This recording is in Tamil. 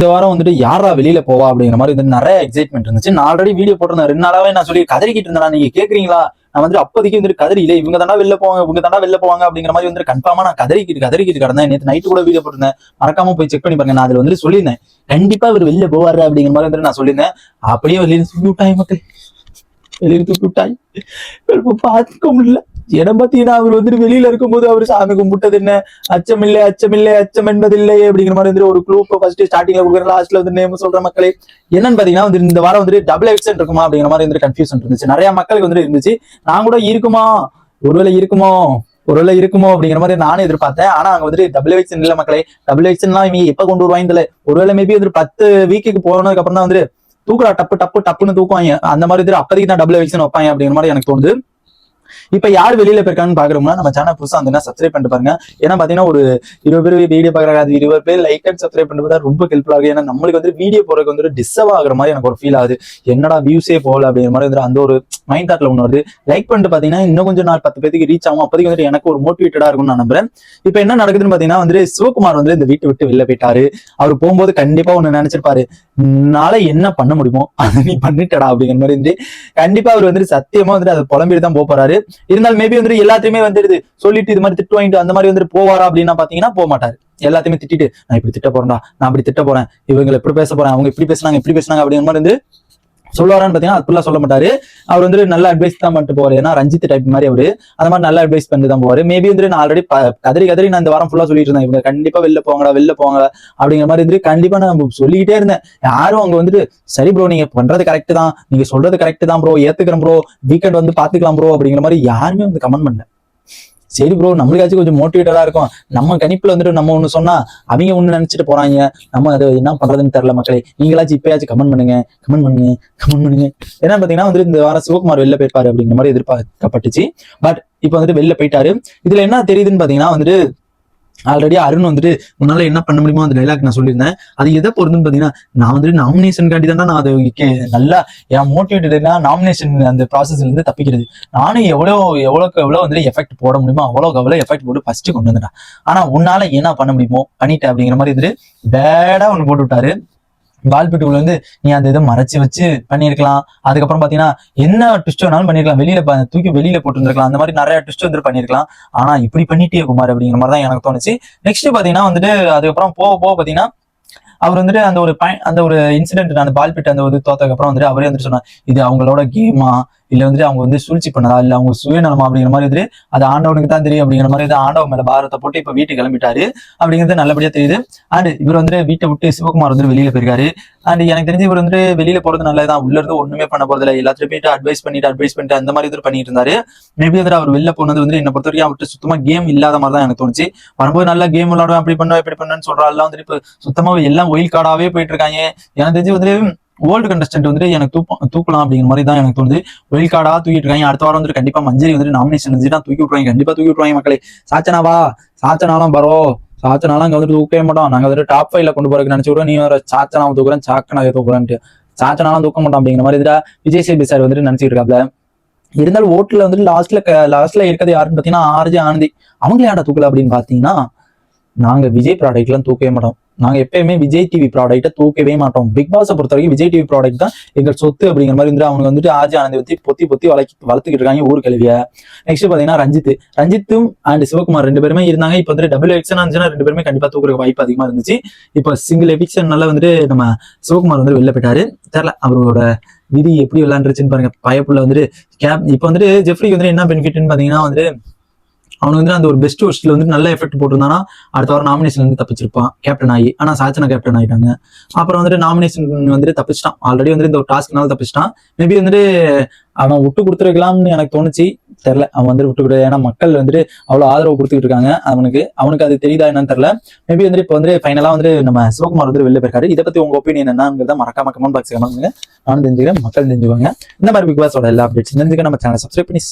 இந்த வாரம் வந்துட்டு யாரா வெளியில போவா அப்படிங்கிற மாதிரி வந்து நிறைய எக்ஸைட்மெண்ட் இருந்துச்சு. நான் ஆல்ரெடி வீடியோ போட்டிருந்தேன் 2 நாளாவே. நான் சொல்லி கதறிக்கிட்டு இருந்தேன், நீங்க கேக்குறீங்களா? நான் வந்து அப்போதைக்கு வந்துட்டு கதறி இல்லை, இவங்க தானே வெளில போவாங்க, இவங்க தானே வெளில போவாங்க அப்படிங்கிற மாதிரி வந்து கன்ஃபார்மா நான் கதறிக்கிட்டு கிடந்தேன். நேற்று நைட்டு கூட வீடியோ போட்டிருந்தேன், மறக்காம போய் செக் பண்ணி பாருங்க. நான் அதுல வந்து சொல்லியிருந்தேன் கண்டிப்பா இவர் வெளில போவாரு அப்படிங்கிற மாதிரி வந்து நான் சொல்லியிருந்தேன். அப்படியே வெளியில தூக்கி விட்டாய் மக்கள், வெளியில தூக்கி விட்டாய். பார்க்க முடியல. இடம் பாத்தீங்கன்னா அவர் வந்துட்டு வெளியில இருக்கும்போது அவர் சாமி கும்பிட்டது என்ன, அச்சமில்லை அச்சமில்லை அச்சம் என்பதில்லை அப்படிங்கிற மாதிரி வந்து ஒரு குரூப் ஃபர்ஸ்ட் ஸ்டார்டிங்ல கொடுக்குற, லாஸ்ட்ல வந்து நேம் சொல்ற மக்களே. என்னன்னு பாத்தீங்கன்னா வந்து இந்த வாரம் வந்து டபுள் எக்ஸன் இருக்குமா அப்படிங்கிற மாதிரி வந்து கன்ஃபியூஷன் இருந்துச்சு. நிறைய மக்களுக்கு வந்து இருந்துச்சு. நான் கூட ஒருவேளை இருக்குமோ அப்படிங்கிற மாதிரி நானே எதிர்பார்த்தேன். ஆனா அங்க வந்துட்டு டபுள் எக்ஸன் இல்ல மக்களே. டபுள் எக்ஸன்லாம் இவங்க எப்ப கொண்டு வருவாங்க, ஒருவேளை மேபி வந்து 10 வீக்குக்கு போனதுக்கு அப்புறம் தான் வந்து தூக்குறா டப்புன்னு தூக்குவாங்க. அந்த மாதிரி அப்போதைக்கு தான் டபுள் எக்ஸன் வைப்பாங்க அப்படிங்கிற மாதிரி எனக்கு தோணுது. இப்ப யார் வெளியில போயிருக்கான்னு பாக்குறோம்னா, நம்ம சேனல் புதுசா வந்து சப்ஸ்கிரைப் பண்ணிட்டு பாருங்க. ஏன்னா பாத்தீங்கன்னா ஒரு 20 பேர் வீடியோ பாக்குறாங்க, அது 20 பேர் லைக் அண்ட் சப்ஸ்கிரைப் பண்ணிட்டு ரொம்ப ஹெல்ப்ஃபுல்லா இருக்கு. ஏன்னா நம்மளுக்கு வந்து வீடியோ போறதுக்கு வந்து டிஸ்டர்ப் ஆகுற மாதிரி எனக்கு ஒரு ஃபீல் ஆகுது. என்னடா வியூஸே போகல அப்படிங்கிற மாதிரி வந்து அந்த ஒரு மைண்ட் தாட்ல ஒண்ணு வருது. லைக் பண்ணிட்டு பாத்தீங்கன்னா இன்னும் கொஞ்சம் நாள் 10 பேருக்கு ரீச் ஆகும். அப்போதைக்கு வந்து எனக்கு ஒரு மோட்டிவேட்டடா இருக்கும்னு நான் நம்புறேன். இப்ப என்ன நடக்குதுன்னு பாத்தீங்கன்னா வந்து சிவகுமார் வந்து இந்த வீட்டை விட்டு வெளில போயிட்டாரு. அவர் போகும்போது கண்டிப்பா ஒண்ணு நினைச்சிருப்பாரு, நாளை என்ன பண்ண முடியுமோ அதை நீ பண்ணிட்டடா அப்படிங்கிற மாதிரி இருந்து கண்டிப்பா அவர் வந்து சத்தியமா வந்து அதை புலம்பிட்டு தான் போறாரு. இருந்தாலும் மேபி வந்து எல்லாத்தையுமே வந்துடுது சொல்லிட்டு இது மாதிரி திட்டு வாங்கிட்டு அந்த மாதிரி வந்துட்டு போவாரா அப்படின்னா பாத்தீங்கன்னா போக மாட்டாரு. எல்லாத்தையுமே திட்டிட்டு நான் இப்படி திட்ட போறேன்டா, நான் அப்படி திட்ட போறேன், இவங்க எப்படி பேச போறேன், அவங்க இப்படி பேசினாங்க அப்படிங்கிற மாதிரி வந்து சொல்லுவாரான்னு பாத்தீங்கன்னா அப்படிலாம் சொல்ல மாட்டாரு. அவர் வந்து நல்ல அட்வைஸ் தான் பண்ணிட்டு போவாரு. ஏன்னா ரஞ்சித் டைப் மாதிரி அவரு அந்த மாதிரி நல்ல அட்வைஸ் பண்ணிட்டு தான் போவாரு. மேபி வந்து நான் ஆல்ரெடி கதறி நான் இந்த வாரம் ஃபுல்லா சொல்லிட்டு இருந்தேன், இவங்க கண்டிப்பா வெளில போவாங்க அப்படிங்கிற மாதிரி வந்து கண்டிப்பா நான் சொல்லிக்கிட்டே இருந்தேன். யாரும் அங்க வந்துட்டு சரி ப்ரோ நீங்க பண்றது கரெக்ட் தான், நீங்க சொல்றது கரெக்ட் தான் ப்ரோ, ஏத்துக்கிறேன் ப்ரோ, வீக்கெண்ட் வந்து பாத்துக்கலாம் ப்ரோ அப்படிங்கிற மாதிரி யாருமே வந்து கமெண்ட் பண்ணல. சரி ப்ரோ, நம்மளுக்காச்சும் கொஞ்சம் மோட்டிவேட்டடா இருக்கும். நம்ம கணிப்புல வந்துட்டு நம்ம ஒண்ணு சொன்னா அவங்க ஒண்ணு நினைச்சிட்டு போறாங்க, நம்ம அதை என்ன பண்றதுன்னு தெரியல மக்களே. நீங்களாச்சும் இப்பயாச்சும் கமெண்ட் பண்ணுங்க. ஏன்னா பாத்தீங்கன்னா வந்து இந்த வாரம் சிவகுமார் வெளில போயிருப்பாரு அப்படிங்கிற மாதிரி எதிர்பார்க்கப்பட்டுச்சு. பட் இப்ப வந்துட்டு வெளில போயிட்டாரு. இதுல என்ன தெரியுதுன்னு பாத்தீங்கன்னா வந்துட்டு ஆல்ரெடி அருண் வந்துட்டு உன்னால என்ன பண்ண முடியுமோ அந்த டைலாக் நான் சொல்லியிருந்தேன். அது எதை பொறுத்துன்னு பாத்தீங்கன்னா, நான் வந்துட்டு நாமினேஷன் காண்டி தான் நான் அதை நல்லா என் மோட்டிவேட்டட்னா நாமினேஷன் அந்த ப்ராசஸ்ல இருந்து தப்பிக்கிறது. நானும் எவ்வளவு வந்து எஃபெக்ட் போட முடியுமோ அவ்வளவு எஃபெக்ட் போட்டு ஃபர்ஸ்ட் கொண்டு வந்துட்டேன். ஆனா உன்னால என்ன பண்ண முடியுமோ பண்ணிட்டேன் அப்படிங்கிற மாதிரி வந்துட்டு பேடா ஒண்ணு போட்டு விட்டாரு. வால்பெட்டுக்குள்ள வந்து நீ அந்த இதை மறைச்சு வச்சு பண்ணிருக்கலாம். அதுக்கப்புறம் பாத்தீங்கன்னா என்ன ட்விஸ்ட் வேணாலும் பண்ணிருக்கலாம், தூக்கி வெளியில போட்டுருக்கலாம். அந்த மாதிரி நிறைய ட்விஸ்ட் வந்து பண்ணிருக்கலாம். ஆனா இப்படி பண்ணிட்டே குமார் அப்படிங்கிற மாதிரி தான் எனக்கு தோணுச்சு. நெக்ஸ்ட் பாத்தீங்கன்னா வந்துட்டு அதுக்கப்புறம் போக பாத்தீங்கன்னா அவர் வந்துட்டு அந்த ஒரு இன்சிடென்ட் அந்த பால்பெட் அந்த ஒரு தோத்ததுக்கு அப்புறம் வந்துட்டு அவரே வந்துட்டு சொன்னார், இது அவங்களோட கேமா இல்ல வந்துட்டு அவங்க வந்து சூழ்ச்சி பண்ணதா இல்ல அவங்க சுயநலமா அப்படிங்கிற மாதிரி வந்துட்டு அது ஆண்டவனுக்கு தான் தெரியும் அப்படிங்கிற மாதிரி ஆண்டவ மேல பாரத்தை போட்டு இப்ப வீட்டுக்கு கிளம்பிட்டாரு அப்படிங்கிறது நல்லபடியா தெரியுது. அண்ட் இவர் வந்துட்டு வீட்டை விட்டு சிவகுமார் வந்து வெளியில போயிருக்காரு. அண்ட் எனக்கு தெரிஞ்சு இவர் வந்துட்டு வெளியில போறது நல்லதான். உள்ள இருந்து ஒண்ணுமே பண்ண போறது இல்லை, எல்லாத்தையும் போயிட்டு அட்வைஸ் பண்ணிட்டு அந்த மாதிரி இது பண்ணிட்டு இருந்தாரு. மேபி வந்துட்டு அவர் வெளில போனது வந்து என்ன பொறுத்த வரைக்கும் அவர்கிட்ட சுத்தமா கேம் இல்லாத மாதிரி தான் எனக்கு தோணுச்சு. வரும்போது நல்லா கேம் விளையாடுவேன், அப்படி பண்ணுவேன் இப்படி பண்ணுன்னு சொல்றாள் வந்துட்டு இப்ப சுத்தமா எல்லாம் ஒயில் கார்டாவே போயிட்டு இருக்காங்க. எனக்கு தெரிஞ்சு வந்து ஓல்டு கண்டஸ்டன்ட் வந்துட்டு எனக்கு தூக்கலாம் அப்படிங்கிற மாதிரி தான் எனக்கு தோணுது. ஒயில் கார்டா தூக்கிட்டு இருக்காங்க. அடுத்த வாரம் வந்துட்டு கண்டிப்பா மஞ்சரி வந்துட்டு நாமினேஷன் வந்துட்டு தூக்கி விட்டுருவாங்க, கண்டிப்பா தூக்கி விட்டுருவாங்க மக்களே. சாச்சனாலாம் பரோ சாச்சனாலாம் அங்க வந்துட்டு தூக்கவே மாட்டோம். நாங்க வந்துட்டு டாப் 5ல கொண்டு போறதுக்கு நினைச்சு விடுறோம். நீ வர சாச்சனாவை தூக்குறேன், சாக்கனாவை தூக்குறேன்ட்டு சாச்சனாலாம் தூக்க மாட்டோம் அப்படிங்கிற மாதிரி இதுல விஜய் சேதுபதி சார் வந்துட்டு நினைச்சிட்டு இருக்காப்ல. இருந்தாலும் ஓட்டுல வந்துட்டு லாஸ்ட்ல இருக்கிறது யாருன்னு பாத்தீங்கன்னா ஆர்ஜே ஆனந்தி. அவங்க யாரா தூக்கல அப்படின்னு பாத்தீங்கன்னா, நாங்க விஜய் ப்ராடக்ட் எல்லாம் தூக்கவே மாட்டோம். நாங்க எப்பயுமே விஜய் டிவி ப்ராடக்ட்டை தூக்கவே மாட்டோம். பிக் பாஸை பொறுத்த வரைக்கும் விஜய் டிவி ப்ராடக்ட் தான் எங்கள் சொத்து அப்படிங்கிற மாதிரி இருந்து அவங்க வந்துட்டு ஆர்ஜே ஆனந்தி பொத்தி வளர்த்துக்கிட்டு இருக்காங்க ஊர் கல்வியை. நெக்ஸ்ட் பாத்தீங்கன்னா ரஞ்சித்தும் அண்ட் சிவகுமார் 2 பேருமே இருந்தாங்க. இப்ப வந்துட்டு டபுள் எவிக்ஷன் இருந்துச்சுன்னா 2 பேருமே கண்டிப்பா தூக்குற வாய்ப்பு அதிகமா இருந்துச்சு. இப்ப சிங்கிள் எவிக்ஷன்னால வந்துட்டு நம்ம சிவகுமார் வந்து வெளில போயிட்டாரு. தெரியல அவரோட விதி எப்படி விளையாண்டுருச்சுன்னு பாருங்க. பயப்புள்ள வந்துட்டு இப்ப வந்துட்டு ஜெஃப்ரிக்கு வந்துட்டு என்ன பெனிஃபிட்னு பாத்தீங்கன்னா வந்துட்டு அவனுக்கு வந்து அந்த ஒரு பெஸ்ட் வருஷத்துல வந்து நல்ல எஃபெக்ட் போட்டிருந்தானா அடுத்த வாரம் நாமினேஷன் வந்து தப்பிச்சிருப்பான் கேப்டன் ஆகி. ஆனா சாச்சனா கேப்டன் ஆகிட்டாங்க. அப்புறம் வந்துட்டு நாமினேஷன் வந்துட்டு தப்பிச்சிட்டான். ஆல்ரெடி வந்துட்டு இந்த ஒரு டாஸ்க்னால தப்பிச்சிட்டான். மேபி வந்துட்டு அவன் விட்டு கொடுத்துருக்கலாம்னு எனக்கு தோணுச்சு. தெரியல அவன் வந்து விட்டு கொடுத்து, ஏன்னா மக்கள் வந்துட்டு அவ்வளவு ஆதரவு கொடுத்துக்கிட்டு இருக்காங்க. அவனுக்கு அது தெரியுதா என்னன்னு தெரியல. மேபி வந்துட்டு இப்போ வந்து ஃபைனலா வந்து நம்ம சிவகுமார் வந்து வெளில போயிருக்காரு. இதை பத்தி உங்க ஒப்பீனியன் என்னங்கிறத மறக்காம கமெண்ட் பாக்ஸ் கமெண்ட் பண்ணுங்க. நானும் தெரிஞ்சுக்கிறேன், மக்கள் தெரிஞ்சுக்குவாங்க. இந்த மாதிரி பிக் பாஸோட எல்லா அப்டேட்ஸ் தெரிஞ்சுக்க நம்ம சேனல் சப்ஸ்கிரைப் பண்ணி